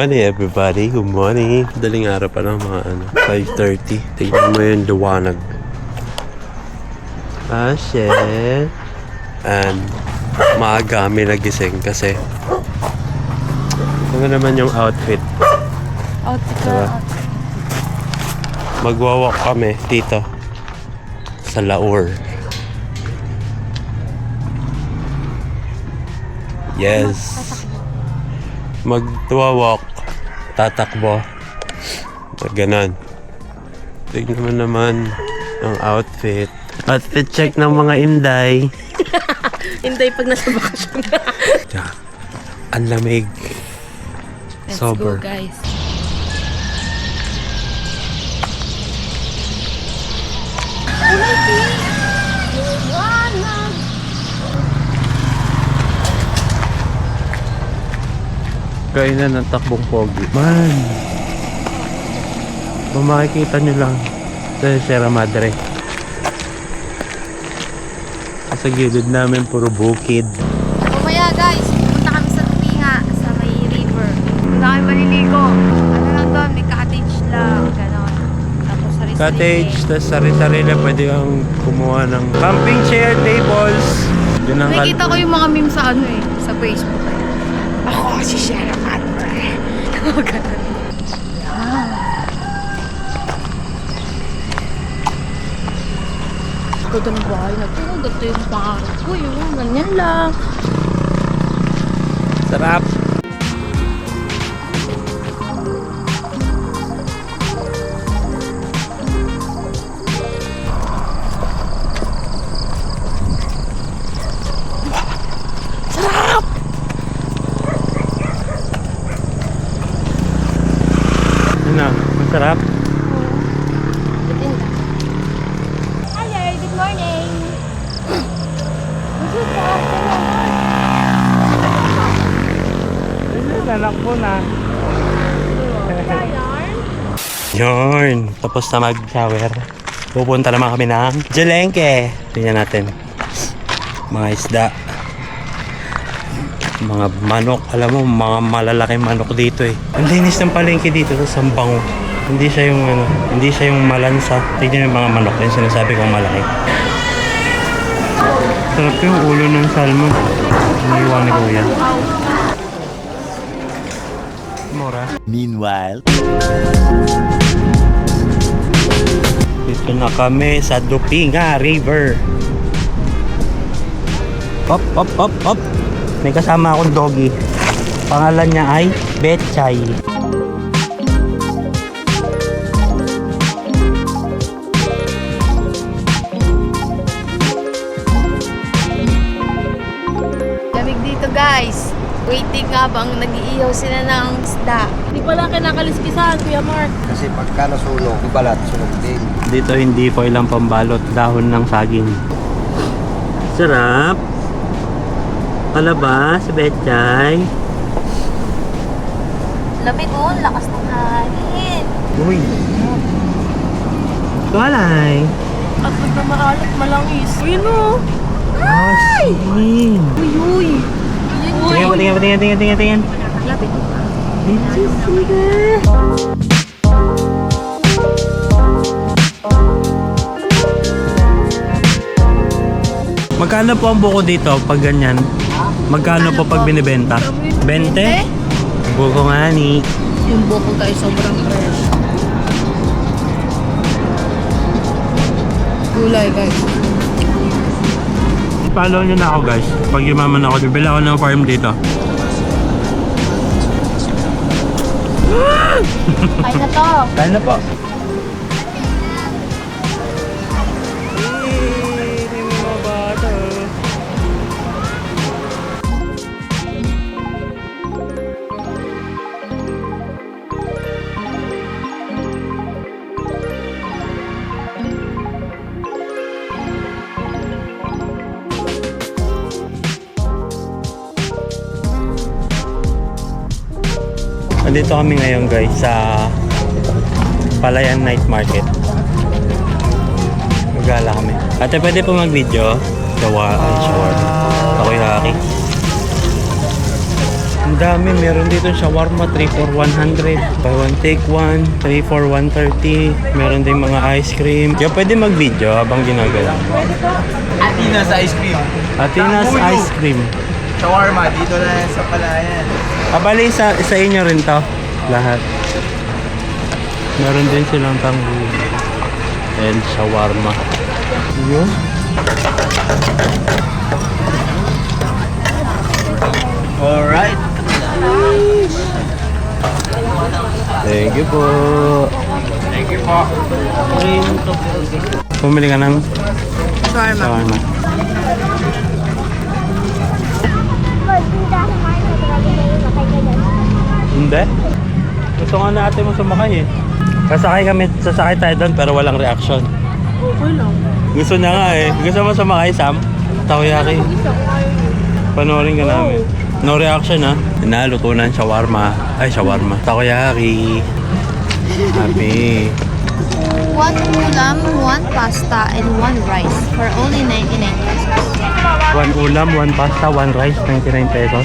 morning everybody, good morning. Daling araw pa lang mga 5:30. Tignan mo yung liwanag. Shit. And maaga kami nagising kasi ano naman yung outfit. Outfit ka, Diba? Magwawalk kami dito sa Laur. Yes. Magwawalk, tatakbo. Ganon. Tignan mo naman ang outfit. Outfit check ng mga Inday. Inday pag nasa bakasyon na. Yeah. Ang lamig. Let's Sober. go, guys. Kainan ng takbong pogi. Man! Kung makikita nyo lang sa Sierra Madre. Sa gilid namin puro bukid. Mamaya guys, pupunta kami sa Tupinga, sa may river. Punta kami maliligo. Ano lang doon, may cottage lang, gano'n. Tapos sarili-sarili. Cottage, tas sari-sarili pwede kang kumuha ng camping chair, tables. Yun ang Nakikita ko yung mga memes sa sa Facebook. Ako si Sierra Madre. Gano'n. Ganda ng bahay na ito. Ganda yung pangarap ko. Yung ganyan lang. sarap. Ano? Masarap? Hello, good morning. Lalakbo na. Yarn. Tapos na mag-shower. Pupunta naman kami ng Jalengke. Tingnan natin. Mga isda. Mga manok. Alam mo, mga malalaking manok dito eh. Ang linis ng palengke dito sa Sambango. Hindi siya yung hindi siya yung malansa. Tingnan yung mga manok. Yung sinasabi kong malaki. Sarap yung ulo ng salmon. Iniwan ni Kuya. Mura. Meanwhile, Dito na kami sa Tupinga River. Hop, hop, hop, hop. May kasama akong doggy. Pangalan niya ay Betchay. Lamig dito guys. Waiting nga bang nag-iihaw sila ng isda. Hindi pala kinakaliskisan, Kuya Mark. kasi pagka nasunog, yung balat, sunog din. Dito hindi po ilang pambalot. Dahon ng saging. Sarap. Palabas, Betchay. Lamig oh, lakas ng hangin. Uy. Walay. At pag na maalat, malangis. Uy no! Ay! Uy, uy! Tingnan. Lapit. Magkano po ang buko dito pag ganyan? Magkano po pag binibenta? 20? Buko nga ni. Yung buko tayo sobrang fresh. Gulay guys. Follow nyo na ako guys. Pag yumaman ako, bibila ako ng farm dito. Kain na to. Kaya na po. Nandito kami ngayon guys sa Palayan Night Market. Magala kami. Ate, pwede po mag-video? Gawa, sure. Ako yung haki. Ang Ang dami. Meron dito shawarma, 3 for 100. Buy one, take one. 3 for 130. Meron din mga ice cream. Kaya pwede mag-video habang ginagawa. Atinas ice cream. Atinas ice cream. Shawarma, dito na yan sa Palayan. Abali, sa inyo rin to. Lahat. Meron din silang tanghuli. And shawarma. Yun. Alright. Thank you po. Thank you po. Pumili ka ng Shawarma. shawarma. Hindi. Gusto nga natin mo sumakay eh. Sasakay tayo doon pero walang reaction. Okay lang. Gusto niya nga eh. Gusto mo sumakay, Sam? Takoyaki. Panoorin ka namin. No reaction ha. Naluto ng shawarma. Ay, shawarma. Takoyaki. Happy. 1 ulam, 1 pasta, and 1 rice for only 99 pesos. 1 ulam, 1 pasta, 1 rice, 99 pesos.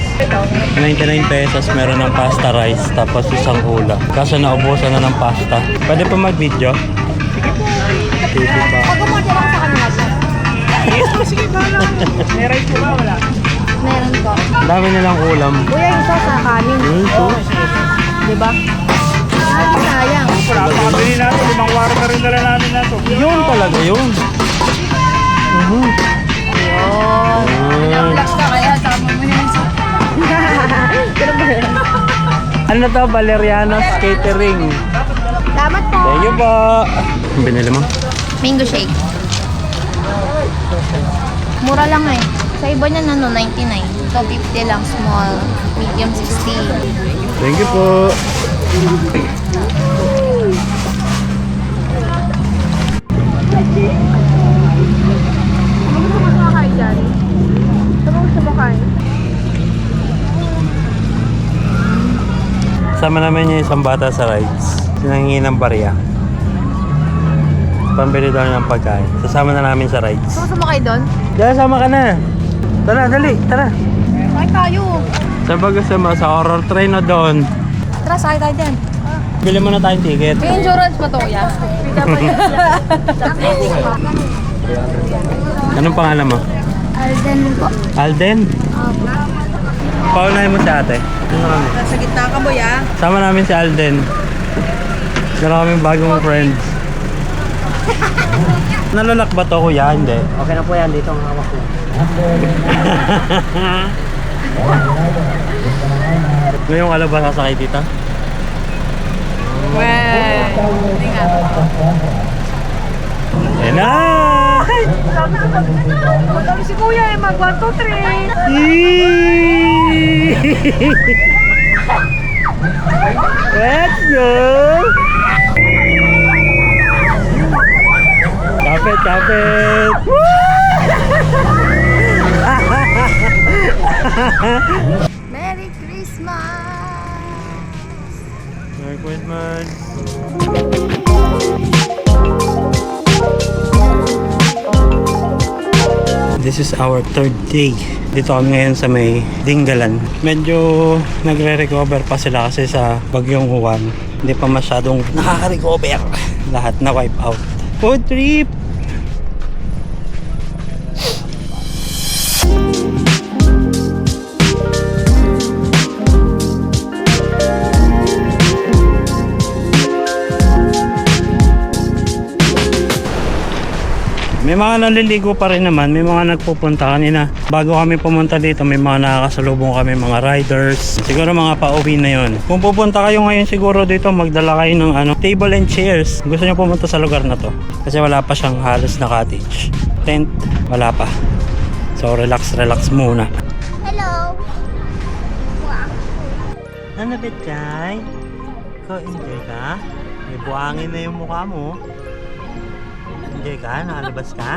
99 pesos meron ng pasta rice, tapos isang ulam. Kaso naubusan na ng pasta. Pwede pa mag-video? Sige pa. Pag umorder ako sa kanila siya. Sige ba lang. May rice po ba? Wala. Meron ko. Dami nilang ulam. Kuya, yung sauce na kanin. Diba? Ay, sayang. Pakabili natin. 5 waro na rin dala namin na to. Yun talaga yun. Yun. Ah. ka kaya, sama mo na yung Pero ba yun? Ano to? Valeriano's Catering. Salamat po. Thank you po. Ang binili mo? Mango shake. Mura lang eh. Sa iba niya 99. Ito 50 lang, small. Medium 60. Thank you po. Gusto mo sumakay dyan? Gusto mo sumakay? Sama namin yung isang bata sa rides. Sinangingi ng barya. Pambili daw ng pagkain. Sasama na namin sa rides. Gusto mo sumakay doon? Diyan, sama ka na. Tara, dali, tara. Sakay tayo. Saan ba gusto mo? Sa horror train o doon? Tara, sakay tayo dyan. Bili mo na tayong ticket. May insurance pa to, kuya? Anong pangalan mo? Alden po. Alden? Paunahin mo si ate. Ano kami? Nasa gitna ka, boy, ah. Sama namin si Alden. Meron kaming bagong friends. Nalulak ba to, kuya? Hindi. Okay na po yan. Dito ang hawak ko. Ngayong ka ba sasakay dito? Well, hindi nga. Ayan na! Madami si kuya eh, mag 1, 2, 3. Let's go! Kapit, kapit! Merry Christmas! Merry Christmas! This is our third day. Dito kami ngayon sa may Dingalan. Medyo nagre-recover pa sila kasi sa bagyong Juan. Hindi pa masyadong nakaka-recover. Lahat na wipe out. Food trip! May mga naliligo pa rin naman, may mga nagpupunta kanina. Bago kami pumunta dito, may mga nakakasalubong kami mga riders. Siguro mga pauwi na yon. Kung pupunta kayo ngayon siguro dito, magdala kayo ng table and chairs. Gusto nyo pumunta sa lugar na to. Kasi wala pa siyang halos na cottage. Tent, wala pa. So relax muna. Hello! Ano betay? Ko enjoy ka? May buhangin na yung mukha mo. Enjoy ka? Nakalabas ka?